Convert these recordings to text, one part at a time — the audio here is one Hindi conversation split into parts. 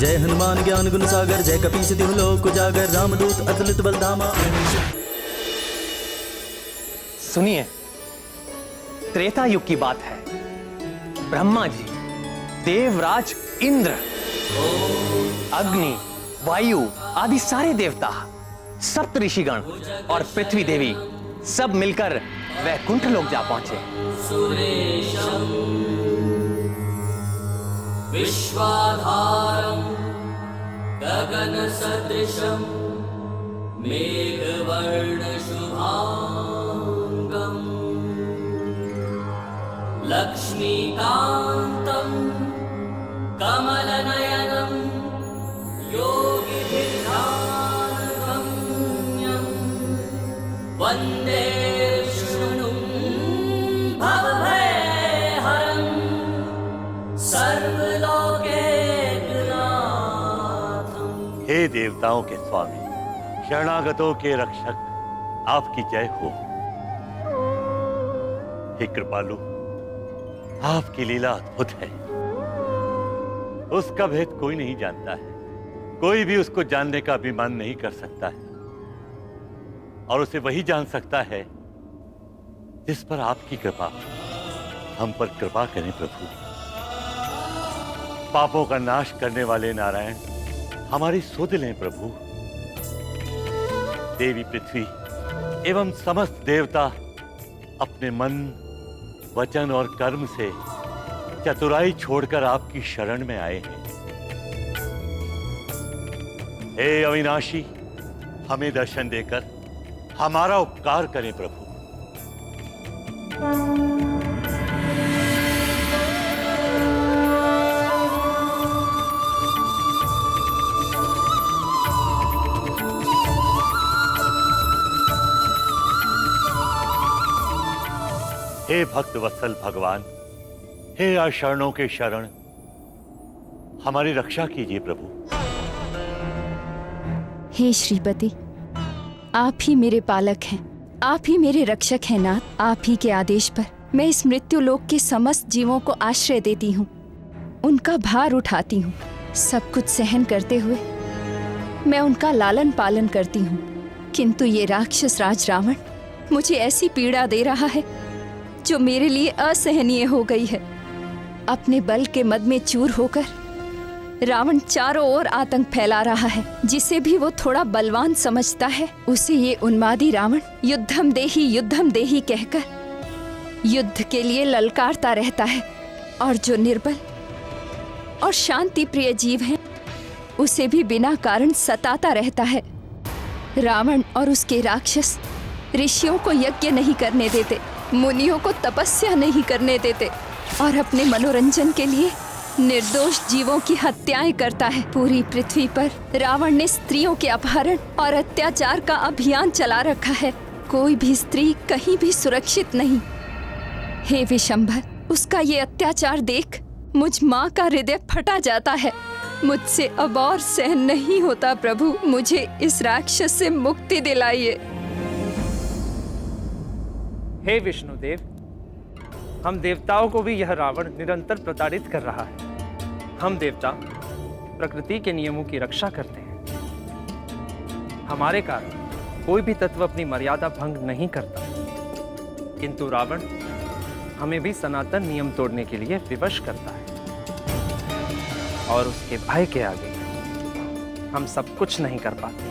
जय हनुमान ज्ञान गुण सागर, जय कपीस तिहु लोक उजागर, रामदूत अतुलित बल धामा। सुनिए, त्रेता युग की बात है। ब्रह्मा जी, देवराज इंद्र, अग्नि, वायु आदि सारे देवता, सप्त ऋषिगण और पृथ्वी देवी सब मिलकर वैकुंठ लोक जा पहुंचे। सुरेशम विश्वाधारम गगन सदृशम मेघवर्ण शुभांगम लक्ष्मीकांतम कमलनयनम योगिभिर्ध्यानगम्यं वन्दे विष्णुं भवभयहरं सर्वलोकैकनाथम्। हे देवताओं के स्वामी, शरणागतों के रक्षक, आपकी जय हो। हे कृपालु, आपकी लीला अद्भुत है। उसका भेद कोई नहीं जानता है, कोई भी उसको जानने का अभिमान नहीं कर सकता है, और उसे वही जान सकता है जिस पर आपकी कृपा। हम पर कृपा करें प्रभु। पापों का नाश करने वाले नारायण, हमारी सुध लें प्रभु। देवी पृथ्वी एवं समस्त देवता अपने मन, वचन और कर्म से चतुराई छोड़कर आपकी शरण में आए हैं। हे अविनाशी, हमें दर्शन देकर हमारा उपकार करें प्रभु। हे भक्त वत्सल भगवान, हे अशरणों के शरण, हमारी रक्षा कीजिए प्रभु। हे श्रीपति, आप ही मेरे पालक हैं, आप ही मेरे रक्षक हैं नाथ। आप ही के आदेश पर मैं इस मृत्यु लोक के समस्त जीवों को आश्रय देती हूँ, उनका भार उठाती हूँ। सब कुछ सहन करते हुए मैं उनका लालन पालन करती हूँ, किंतु ये राक्षस राज रावण मुझे ऐसी पीड़ा दे रहा है जो मेरे लिए असहनीय हो गई है। अपने बल के मद में चूर होकर रावण चारों ओर आतंक फैला रहा है। जिसे भी वो थोड़ा बलवान समझता है, उसे ये उन्मादी रावण युद्धम देही कहकर युद्ध के लिए ललकारता रहता है, और जो निर्बल और शांति प्रिय जीव हैं, उसे भी बिना कारण सताता रहता है। रावण और उसके राक्षस ऋषियों को यज्ञ नहीं करने देते, मुनियों को तपस्या नहीं करने देते, और अपने मनोरंजन के लिए निर्दोष जीवों की हत्याएं करता है। पूरी पृथ्वी पर रावण ने स्त्रियों के अपहरण और अत्याचार का अभियान चला रखा है। कोई भी स्त्री कहीं भी सुरक्षित नहीं। हे विशंभर, उसका ये अत्याचार देख मुझ माँ का हृदय फटा जाता है। मुझसे अब और सहन नहीं होता प्रभु, मुझे इस राक्षस से मुक्ति दिलाइए। हे विष्णुदेव, हम देवताओं को भी यह रावण निरंतर प्रताड़ित कर रहा है। हम देवता प्रकृति के नियमों की रक्षा करते हैं। हमारे कारण कोई भी तत्व अपनी मर्यादा भंग नहीं करता, किंतु रावण हमें भी सनातन नियम तोड़ने के लिए विवश करता है, और उसके भय के आगे हम सब कुछ नहीं कर पाते।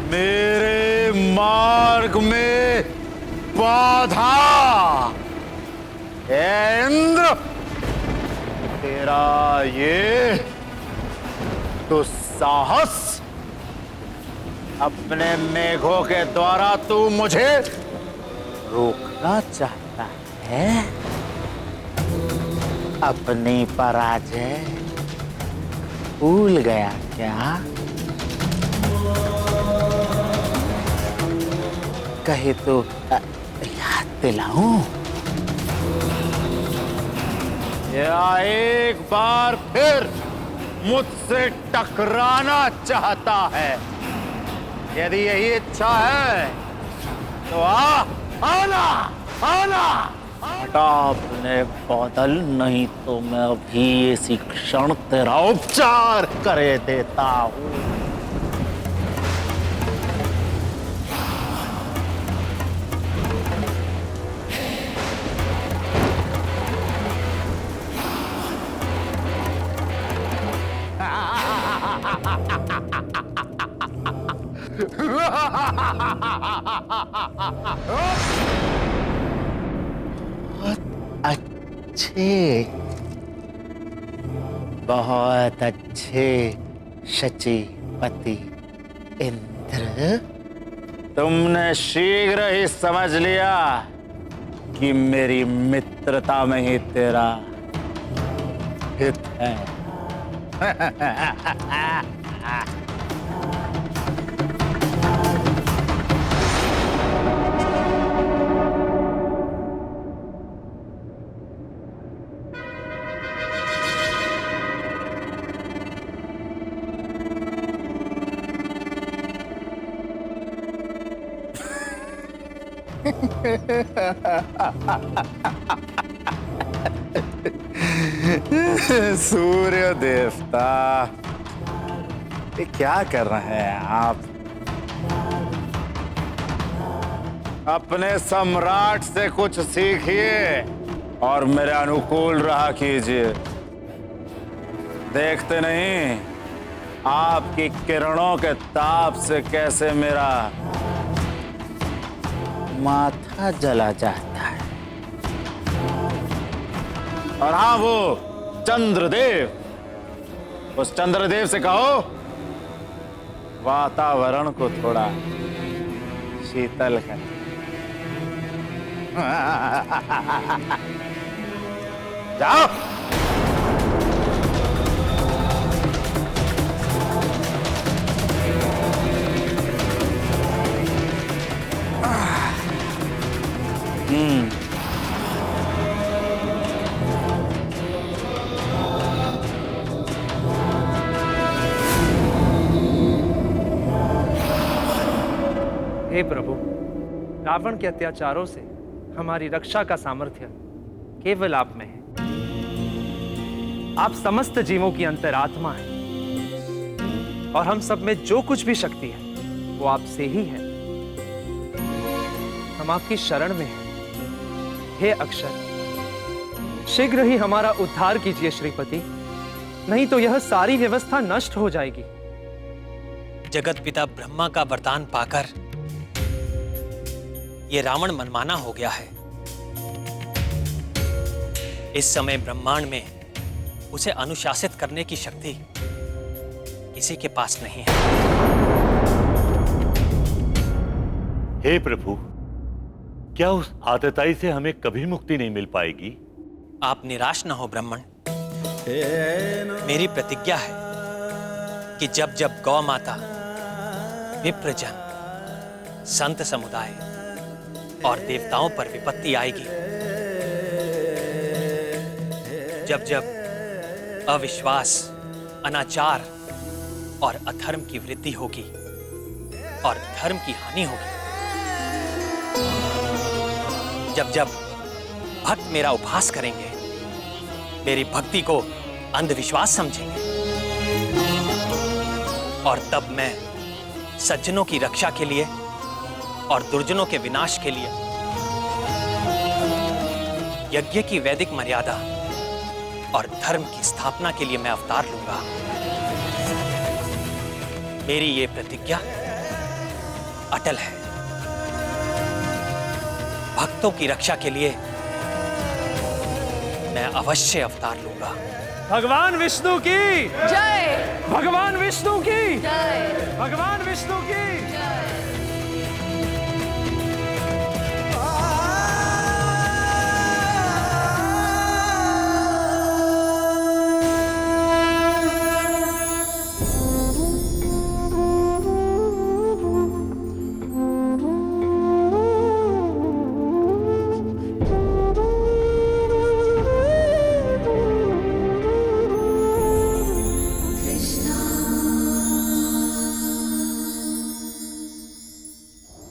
मेरे मार्ग में बाधा। हे इंद्र, तेरा ये दुस्साहस, अपने मेघों के द्वारा तू मुझे रोकना चाहता है। अपनी पराजय भूल गया क्या? कहे तो याद दिलाऊं? या एक बार फिर मुझसे टकराना चाहता है? यदि यही इच्छा है तो आना आना। हटा अपने बादल, नहीं तो मैं अभी इसी क्षण तेरा उपचार करे देता हूं। बहुत अच्छे शचीपति इंद्र, तुमने शीघ्र ही समझ लिया कि मेरी मित्रता में ही तेरा हित है। सूर्य देवता, ये क्या कर रहे हैं आप? अपने सम्राट से कुछ सीखिए और मेरे अनुकूल रहा कीजिए। देखते नहीं आपकी किरणों के ताप से कैसे मेरा माथा जला जाता है। और हाँ, वो चंद्रदेव, उस चंद्रदेव से कहो वातावरण को थोड़ा शीतल कर। जाओ। हे प्रभु, रावण के अत्याचारों से हमारी रक्षा का सामर्थ्य केवल आप में है। आप समस्त जीवों की अंतरात्मा हैं और हम सब में जो कुछ भी शक्ति है वो आपसे ही है। हम आपकी शरण में हैं। हे अक्षर, शीघ्र ही हमारा उद्धार कीजिए श्रीपति, नहीं तो यह सारी व्यवस्था नष्ट हो जाएगी। जगत पिता ब्रह्मा का वरदान पाकर ये रावण मनमाना हो गया है। इस समय ब्रह्मांड में उसे अनुशासित करने की शक्ति किसी के पास नहीं है। हे प्रभु, क्या उस आतताई से हमें कभी मुक्ति नहीं मिल पाएगी? आप निराश न हो ब्राह्मण। मेरी प्रतिज्ञा है कि जब जब गौ माता, विप्रजन, संत समुदाय और देवताओं पर विपत्ति आएगी, जब जब अविश्वास, अनाचार और अधर्म की वृद्धि होगी और धर्म की हानि होगी, जब जब भक्त मेरा उपहास करेंगे, मेरी भक्ति को अंधविश्वास समझेंगे, और तब मैं सज्जनों की रक्षा के लिए और दुर्जनों के विनाश के लिए यज्ञ की वैदिक मर्यादा और धर्म की स्थापना के लिए मैं अवतार लूंगा। मेरी ये प्रतिज्ञा अटल है। भक्तों की रक्षा के लिए मैं अवश्य अवतार लूंगा। भगवान विष्णु की जय, भगवान विष्णु की जय, भगवान विष्णु की जय।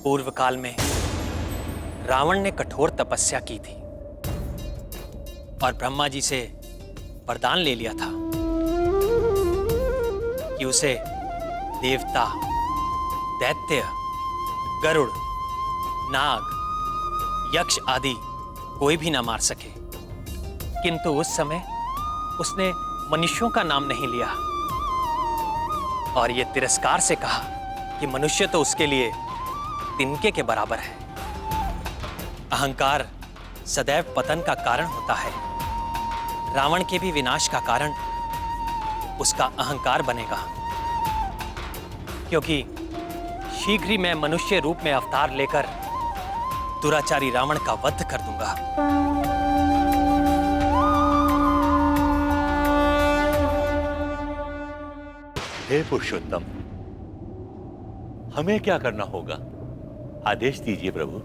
पूर्व काल में रावण ने कठोर तपस्या की थी और ब्रह्मा जी से वरदान ले लिया था कि उसे देवता, दैत्य, गरुड़, नाग, यक्ष आदि कोई भी ना मार सके। किंतु उस समय उसने मनुष्यों का नाम नहीं लिया और ये तिरस्कार से कहा कि मनुष्य तो उसके लिए तिनके के बराबर है। अहंकार सदैव पतन का कारण होता है। रावण के भी विनाश का कारण उसका अहंकार बनेगा, क्योंकि शीघ्र ही मैं मनुष्य रूप में अवतार लेकर दुराचारी रावण का वध कर दूंगा। हे पुरुषोत्तम, हमें क्या करना होगा? आदेश दीजिए प्रभु।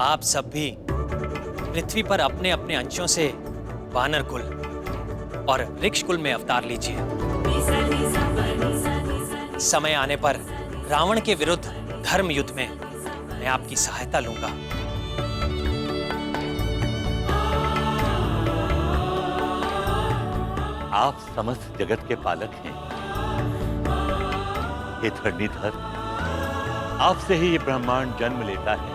आप सब भी पृथ्वी पर अपने अपने अंशों से वानर कुल और वृक्ष कुल में अवतार लीजिए। समय आने पर रावण के विरुद्ध धर्म युद्ध में मैं आपकी सहायता लूंगा। आप समस्त जगत के पालक हैं। हे धरणीधर, आपसे ही ये ब्रह्मांड जन्म लेता है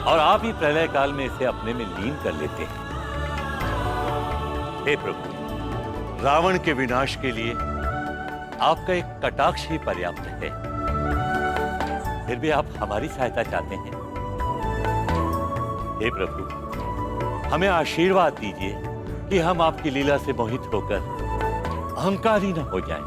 और आप ही प्रलय काल में इसे अपने में लीन कर लेते हैं। हे प्रभु, रावण के विनाश के लिए आपका एक कटाक्ष ही पर्याप्त है। फिर भी आप हमारी सहायता चाहते हैं। हे प्रभु, हमें आशीर्वाद दीजिए कि हम आपकी लीला से मोहित होकर अहंकारी न हो जाएं।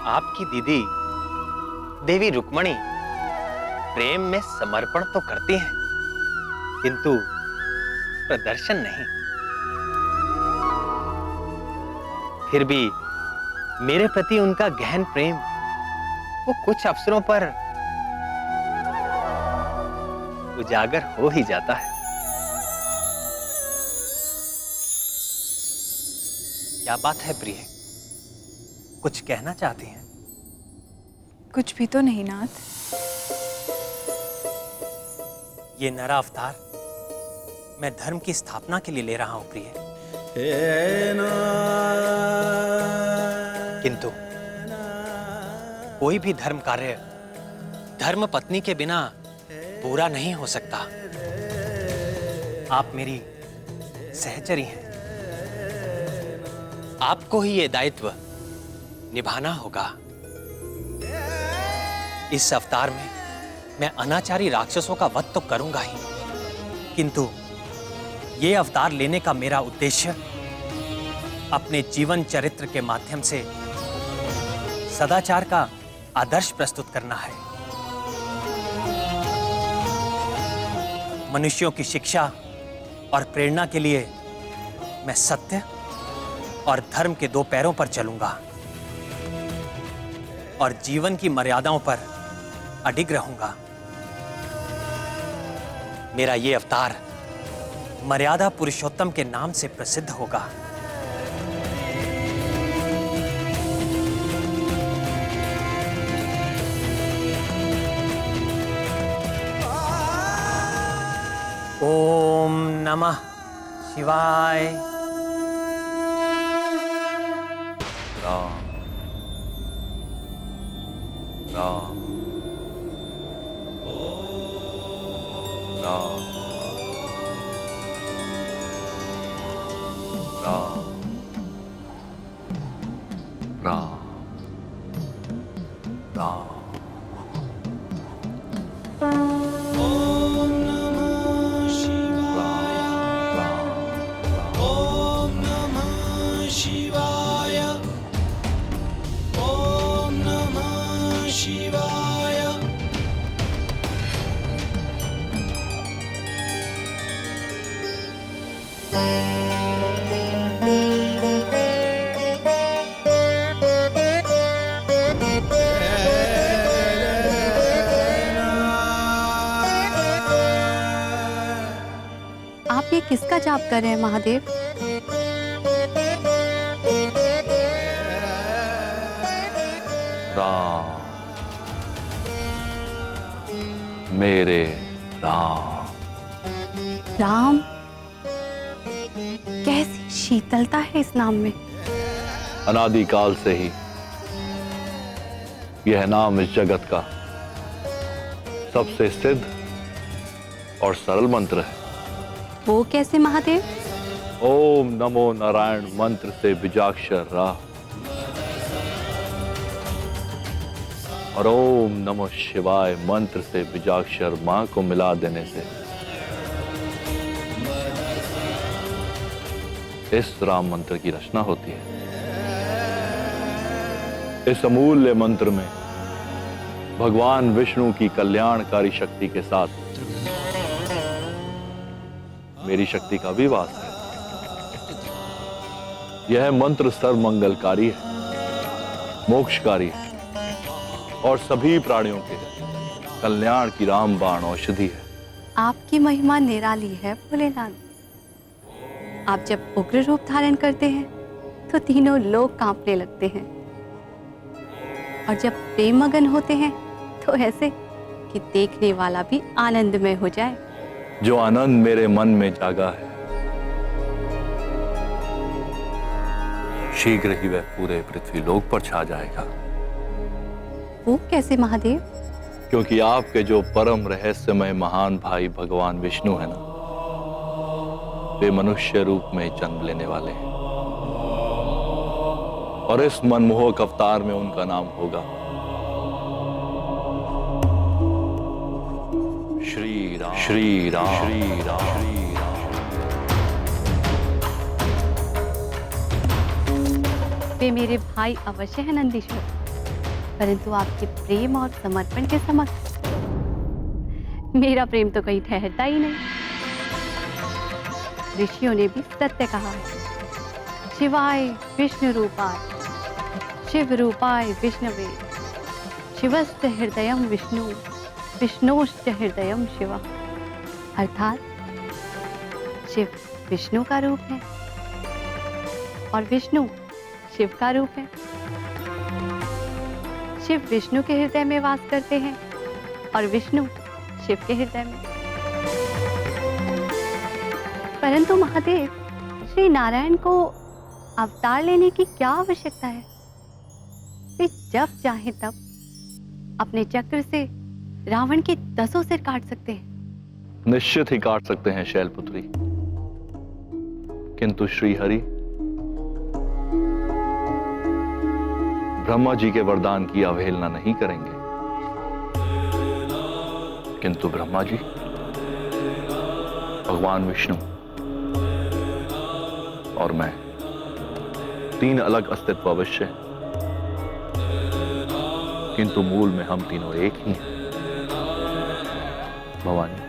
आपकी दीदी देवी रुक्मणी प्रेम में समर्पण तो करती हैं, किंतु प्रदर्शन नहीं। फिर भी मेरे प्रति उनका गहन प्रेम वो कुछ अवसरों पर उजागर हो ही जाता है। क्या बात है प्रिय, कुछ कहना चाहती हैं? कुछ भी तो नहीं नाथ। ये नरा अवतार मैं धर्म की स्थापना के लिए ले रहा हूं प्रिय, किंतु कोई भी धर्म कार्य धर्म पत्नी के बिना पूरा नहीं हो सकता। आप मेरी सहचरी हैं, आपको ही ये दायित्व निभाना होगा। इस अवतार में मैं अनाचारी राक्षसों का वध तो करूंगा ही, किंतु ये अवतार लेने का मेरा उद्देश्य अपने जीवन चरित्र के माध्यम से सदाचार का आदर्श प्रस्तुत करना है। मनुष्यों की शिक्षा और प्रेरणा के लिए मैं सत्य और धर्म के दो पैरों पर चलूंगा और जीवन की मर्यादाओं पर अडिग रहूंगा। मेरा ये अवतार मर्यादा पुरुषोत्तम के नाम से प्रसिद्ध होगा। ओम नमः शिवाय। राम राम राम राम राम राम। जाप कर रहे हैं महादेव? राम, मेरे राम। राम? कैसी शीतलता है इस नाम में। अनादिकाल से ही यह नाम इस जगत का सबसे सिद्ध और सरल मंत्र है। वो कैसे महादेव? ओम नमो नारायण मंत्र से बीजाक्षर रा और ओम नमो शिवाय मंत्र से बीजाक्षर मां को मिला देने से इस राम मंत्र की रचना होती है। इस अमूल्य मंत्र में भगवान विष्णु की कल्याणकारी शक्ति के साथ मेरी शक्ति का भी वास है। यह मंत्र सर्वमंगलकारी है, मोक्षकारी है और सभी प्राणियों के कल्याण की रामबाण औषधि है। आपकी महिमा निराली है भोलेनाथ। आप जब उग्र रूप धारण करते हैं तो तीनों लोग कांपने लगते हैं, और जब प्रेम मगन होते हैं तो ऐसे कि देखने वाला भी आनंदमय हो जाए। जो आनंद मेरे मन में जागा है, शीघ्र ही वह पूरे पृथ्वी लोक पर छा जाएगा। वो कैसे महादेव? क्योंकि आपके जो परम रहस्यमय महान भाई भगवान विष्णु है ना, वे मनुष्य रूप में जन्म लेने वाले हैं और इस मनमोहक अवतार में उनका नाम होगा श्री राम। श्री राम, श्री राम, श्री राम। वे मेरे भाई अवश्य है नंदीश्वर, परंतु आपके प्रेम और समर्पण के समक्ष मेरा प्रेम तो कहीं ठहरता ही नहीं। ऋषियों ने भी सत्य कहा है, शिवाय विष्णु रूपाय शिव रूपाय विष्णवे शिवस्य हृदयम विष्णु विष्णोश्च हृदयम शिव। अर्थात शिव विष्णु का रूप है और विष्णु शिव का रूप है। शिव विष्णु के हृदय में वास करते हैं और विष्णु शिव के हृदय में। परंतु महादेव, श्री नारायण को अवतार लेने की क्या आवश्यकता है? वे जब चाहे तब अपने चक्र से रावण के 10 सिर काट सकते हैं। निश्चित ही काट सकते हैं शैलपुत्री, किंतु श्री हरि ब्रह्मा जी के वरदान की अवहेलना नहीं करेंगे। किंतु ब्रह्मा जी, भगवान विष्णु और मैं, तीन अलग अस्तित्व अवश्य हैं, किंतु मूल में हम तीनों एक ही हैं। भवानी,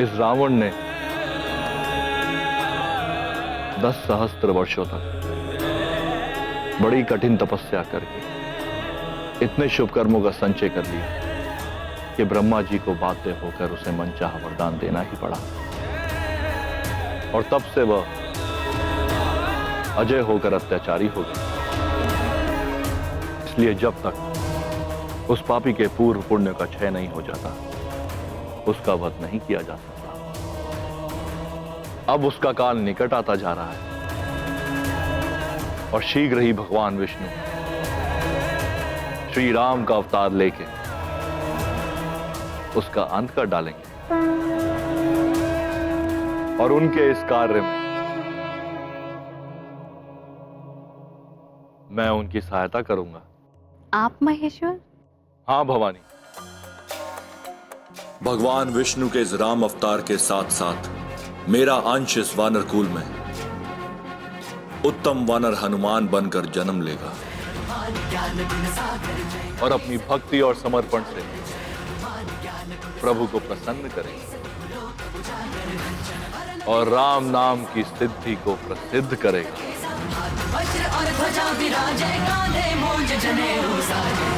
इस रावण ने 10 सहस्त्र वर्षों तक बड़ी कठिन तपस्या करके इतने शुभ कर्मों का संचय कर लिया कि ब्रह्मा जी को बाध्य होकर उसे मनचाहा वरदान देना ही पड़ा, और तब से वह अजय होकर अत्याचारी हो गया। इसलिए जब तक उस पापी के पूर्व पुण्य का क्षय नहीं हो जाता, उसका वध नहीं किया जा सकता। अब उसका काल निकट आता जा रहा है और शीघ्र ही भगवान विष्णु श्री राम का अवतार लेके उसका अंत कर डालेंगे और उनके इस कार्य में मैं उनकी सहायता करूंगा। आप महेश्वर? हाँ भवानी। भगवान विष्णु के इस राम अवतार के साथ साथ मेरा अंश इस वानर कुल में उत्तम वानर हनुमान बनकर जन्म लेगा और अपनी भक्ति और समर्पण से प्रभु को प्रसन्न करेगा और राम नाम की सिद्धि को प्रसिद्ध करेगा। वज्र और ध्वजा विराजे, कांधे मूंज जनेऊ साजे।